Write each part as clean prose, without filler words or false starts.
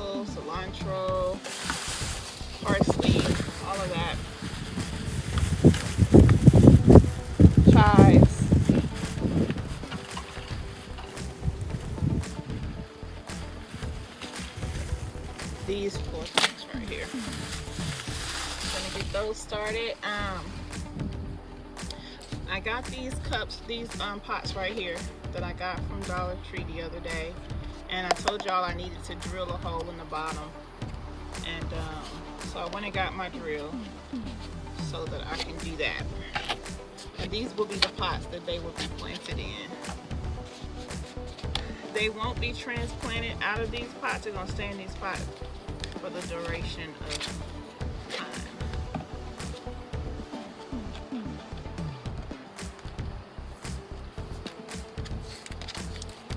basil, cilantro, parsley, all of that. Chives. These 4 things right here. I'm gonna get those started. I got these cups, these pots right here that I got from Dollar Tree the other day, and I told y'all I needed to drill a hole in the bottom, and so I went and got my drill so that I can do that. And these will be the pots that they will be planted in. They won't be transplanted out of these pots. They're gonna stay in these pots for the duration of time.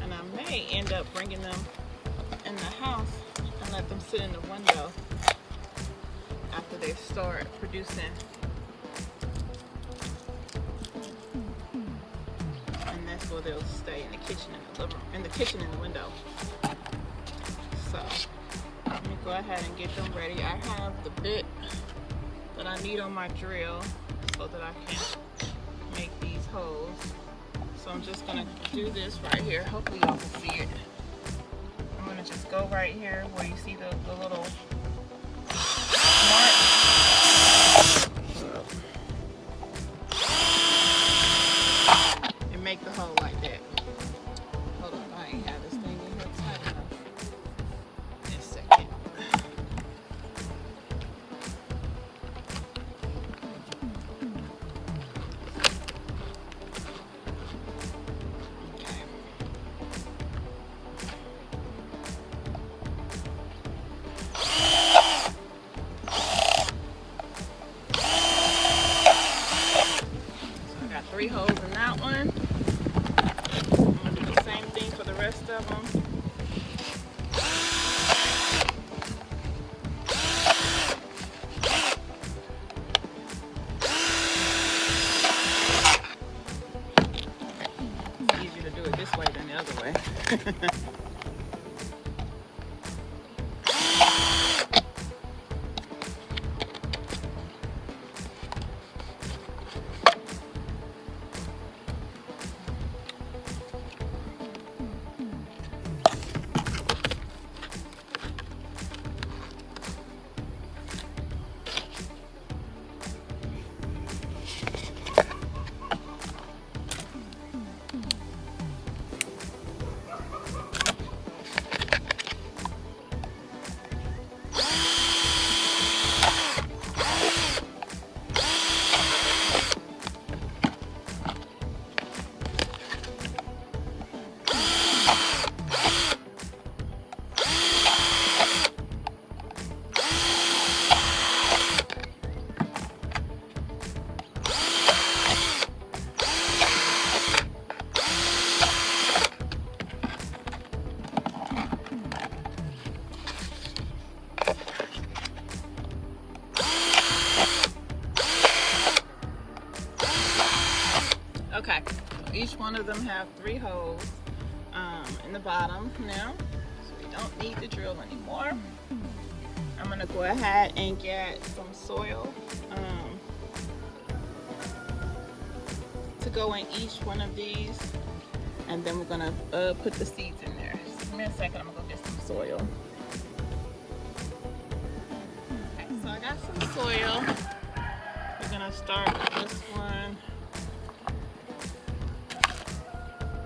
And I may end up bringing them in the house and let them sit in the window after they start producing. And that's where they'll stay, in the kitchen and the living room, in the kitchen and the window. So let me go ahead and get them ready. I have the bit that I need on my drill so that I can make these holes. So I'm just gonna do this right here. Hopefully y'all can see it. I'm gonna just go right here where you see the little mark. And make the hole like that. Hold on, I ain't have this thing in here tight enough. In a second. So I got 3 holes in that one. I'm gonna do the same thing for the rest of them. It's easier to do it this way than the other way. Okay, so each one of them have 3 holes in the bottom now, so we don't need the drill anymore. I'm gonna go ahead and get some soil to go in each one of these, and then we're gonna put the seeds in there. So give me a second, I'm gonna go get some soil. Okay, so I got some soil. We're gonna start with this one.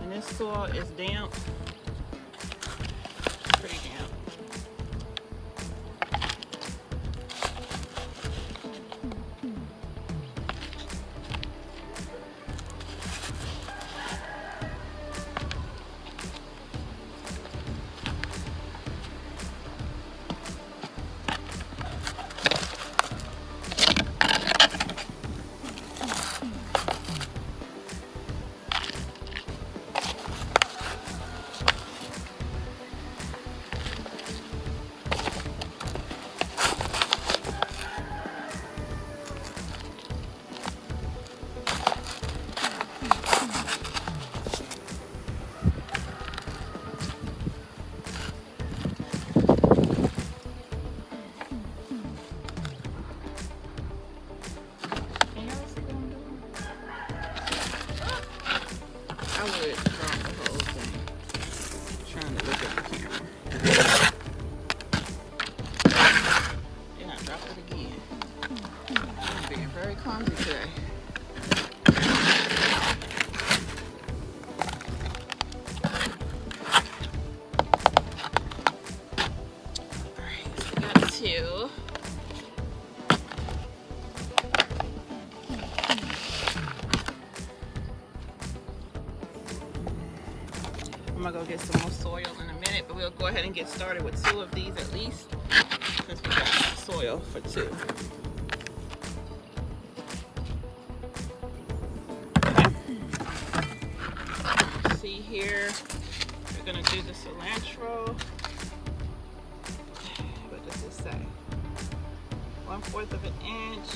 And this soil is damp. Pretty damp. to I'm gonna go get some more soil in a minute, but we'll go ahead and get started with 2 of these at least, since we got soil for 2. Okay. See here, we're gonna do the cilantro. What does this say? 1/4 of an inch.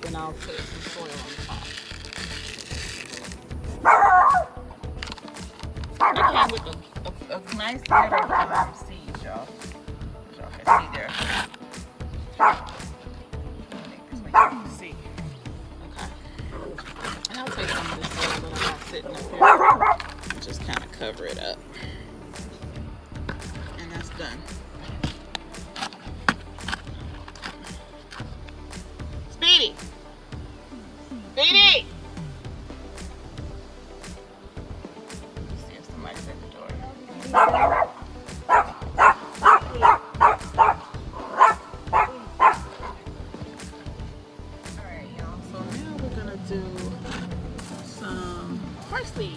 And I'll put some soil on top. I came with a nice little seeds, y'all. As y'all can see there. Make this way you can see. Okay. And I'll take some of this soil that I got sitting up here and just kind of cover it up. And that's done. Speedy! Speedy! Let's see if somebody's at the door. Alright, y'all. So now we're gonna do some parsley.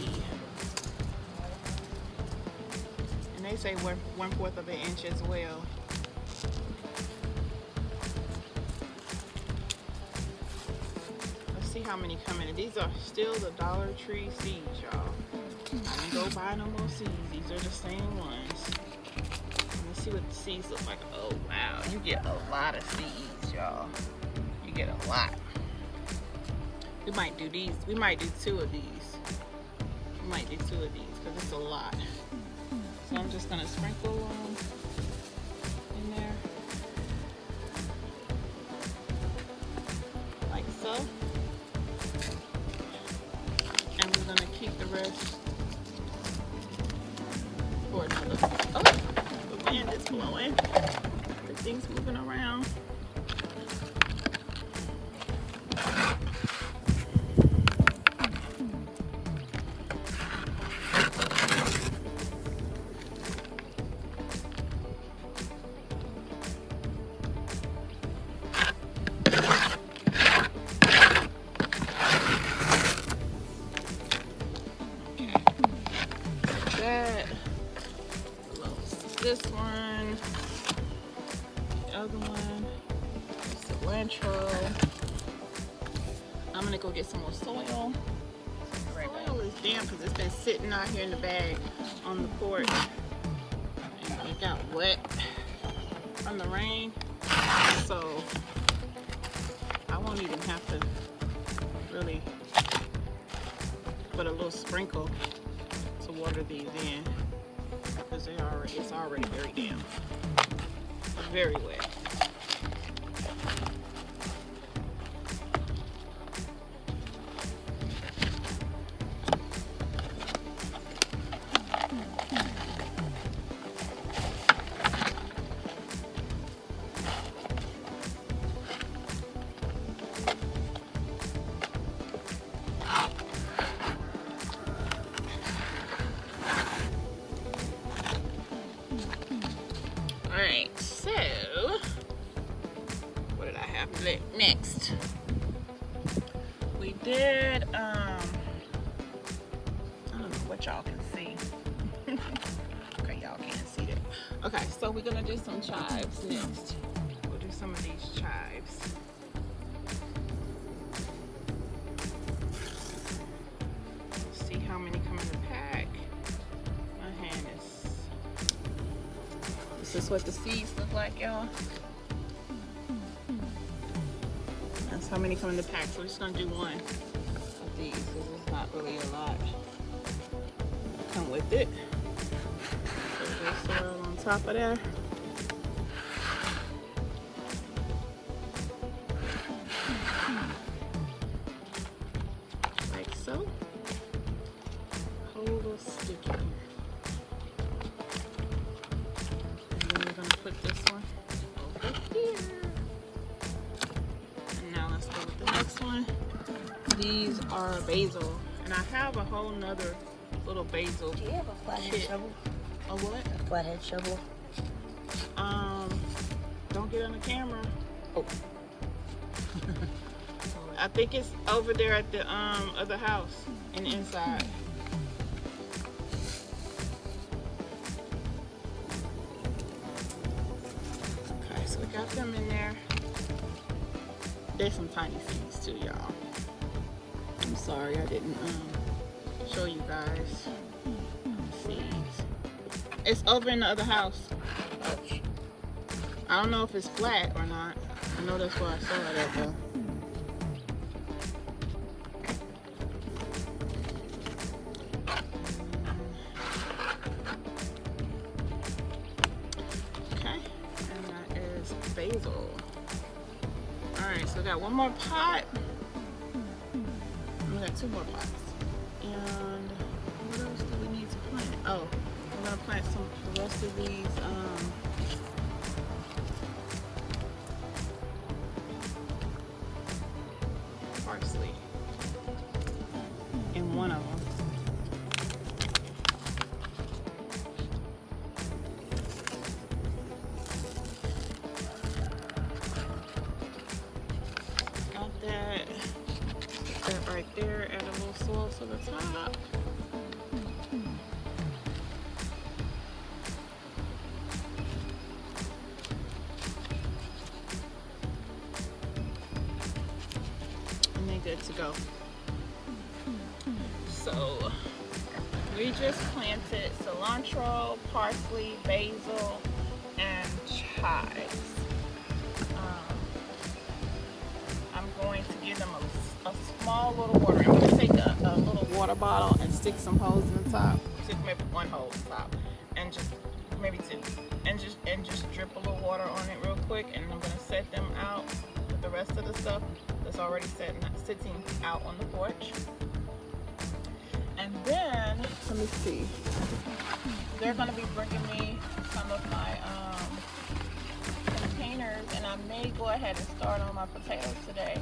And they say 1/4 of an inch as well. How many come in? These are still the Dollar Tree seeds, y'all. I didn't go buy no more seeds. These are the same ones. Let's see what the seeds look like. Oh wow, you get a lot of seeds, y'all. You get a lot. We might do these. We might do 2 of these. We might do 2 of these because it's a lot. So I'm just gonna sprinkle them in there, like so. And we're gonna keep the rest for another. Oh, the wind is blowing. Everything's moving around. This one, the other one, cilantro. I'm gonna go get some more soil. Soil is damp because it's been sitting out here in the bag on the porch, and it got wet from the rain. So I won't even have to really put a little sprinkle to water these in. Because it's already very damp, very wet. Alright, so what did I have next? We did, I don't know what y'all can see. Okay, y'all can't see that. Okay, so we're gonna do some chives next. We'll do some of these chives. Let's see how many come in the pack. My hand is... This is what the seeds look like, y'all. That's how many come in the pack. So we're just gonna do 1 of these because it's not really a lot come with it. Put the soil on top of there. Like so. Hold little sticky here. And then we're gonna put this one over here. And now let's go with the next one. These are basil, and I have a whole nother little basil. Do you have a flathead shovel? A what? A flathead shovel. Don't get on the camera. Oh. I think it's over there at the other house in the inside. Okay, so we got them in there. There's some tiny seeds too, y'all. I'm sorry I didn't show you guys seeds. It's over in the other house. I don't know if it's flat or not. I know that's where I saw it at though. Okay, and that is basil. Alright, so we got one more pot. We got two more pots. And what else do we need to plant? Oh, we're gonna plant the rest of these parsley in one of them. Got that. Put that right there. Add a little soil to the top. Good to go. So we just planted cilantro, parsley, basil, and chives. I'm going to give them a small little water. I'm going to take a little water bottle and stick some holes in the top. Stick maybe one hole in the top, and just maybe two, and just drip a little water on it real quick. And I'm going to set them out with the rest of the stuff that's already sitting out on the porch. And then, let me see, they're going to be bringing me some of my containers, and I may go ahead and start on my potatoes today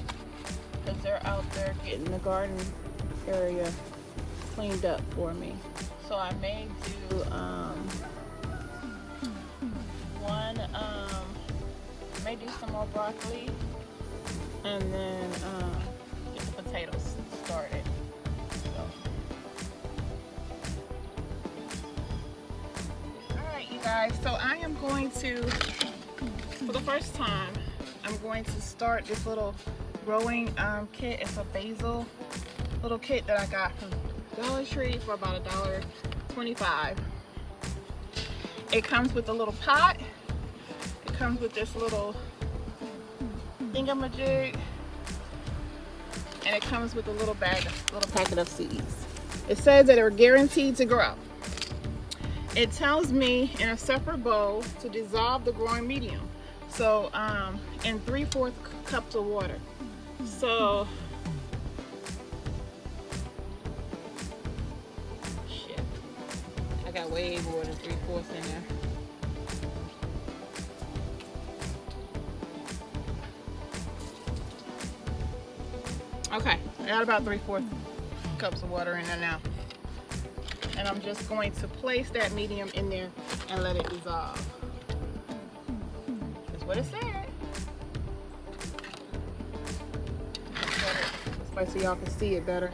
because they're out there getting the garden area cleaned up for me. So I may do may do some more broccoli, and then get the potatoes started. Alright, you guys, so I am going to, for the first time, I'm going to start this little growing kit. It's a basil little kit that I got from Dollar Tree for about $1.25. It comes with a little pot. It comes with this little thingamajig, and it comes with a little packet of seeds. It says that they're guaranteed to grow. It tells me in a separate bowl to dissolve the growing medium, so in 3/4 cups of water. So shit, I got way more than 3/4 in there. Okay, I got about 3/4 cups of water in there now. And I'm just going to place that medium in there and let it dissolve. That's what it said. This way so y'all can see it better.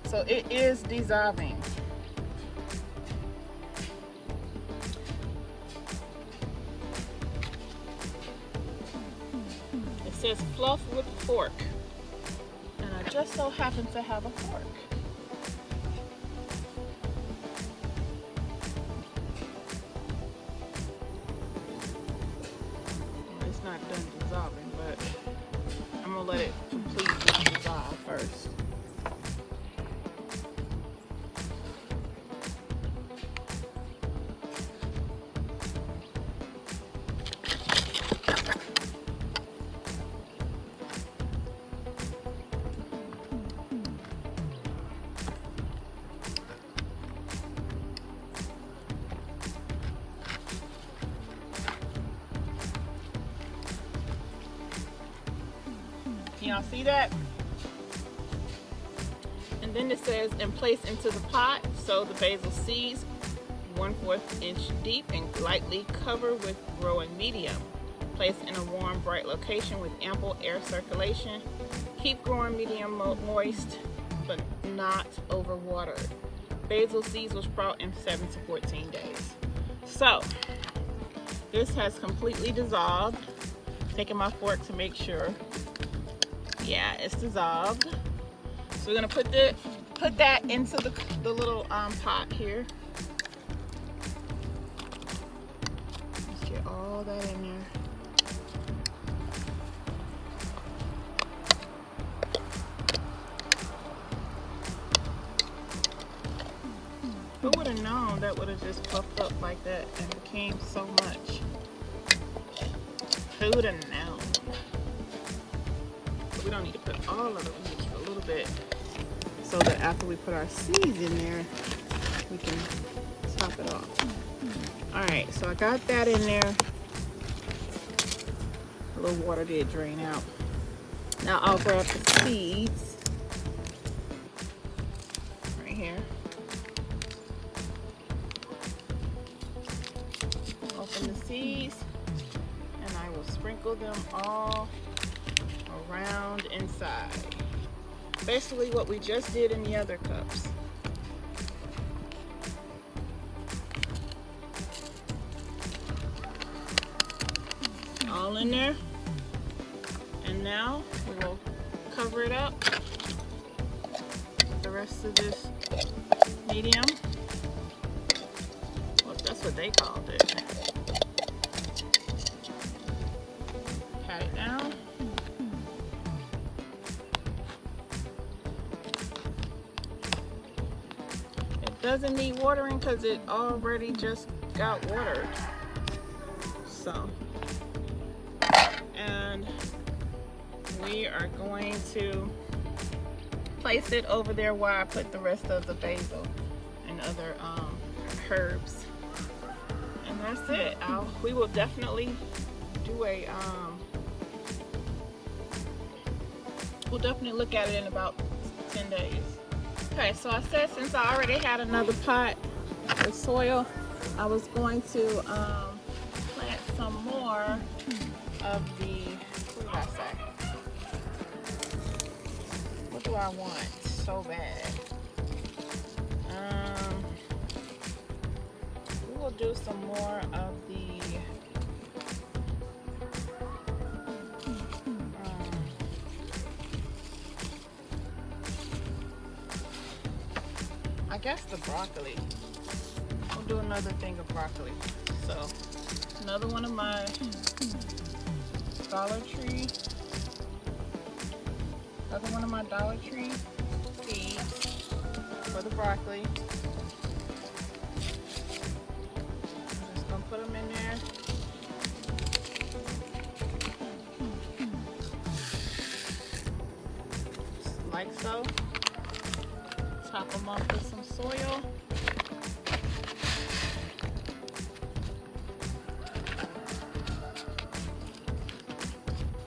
So it is dissolving. It says fluff with fork. And I just so happen to have a fork. It's not done dissolving, but I'm gonna let it completely dissolve first. y'all see that? And then it says, and place into the pot. Sow the basil seeds 1/4 inch deep and lightly cover with growing medium. Place in a warm, bright location with ample air circulation. Keep growing medium moist, but not overwatered. Basil seeds will sprout in 7 to 14 days. So, this has completely dissolved. Taking my fork to make sure. Yeah, it's dissolved. So we're gonna put that into the little pot here. Let's get all that in there. Who would have known that would have just puffed up like that and became so much? Who would have known? But we don't need to put all of it, we need to put a little bit so that after we put our seeds in there, we can top it off. Alright, so I got that in there. A little water did drain out. Now I'll grab the seeds right here. Open the seeds and I will sprinkle them all around inside. Basically what we just did in the other cups. All in there. And now we will cover it up with the rest of this medium. Well, that's what they called it. Pat it down. It doesn't need watering because it already just got watered. So, and we are going to place it over there where I put the rest of the basil and other herbs. And that's it. We will definitely do a we'll definitely look at it in about 10 days. Okay, so I said since I already had another pot with soil, I was going to plant some more of the, what did I say? What do I want so bad? We will do some more of the I guess the broccoli. We'll do another thing of broccoli. So, another one of my Dollar Tree seeds for the broccoli. I'm just gonna put them in there. Just like so. Top them off with some soil.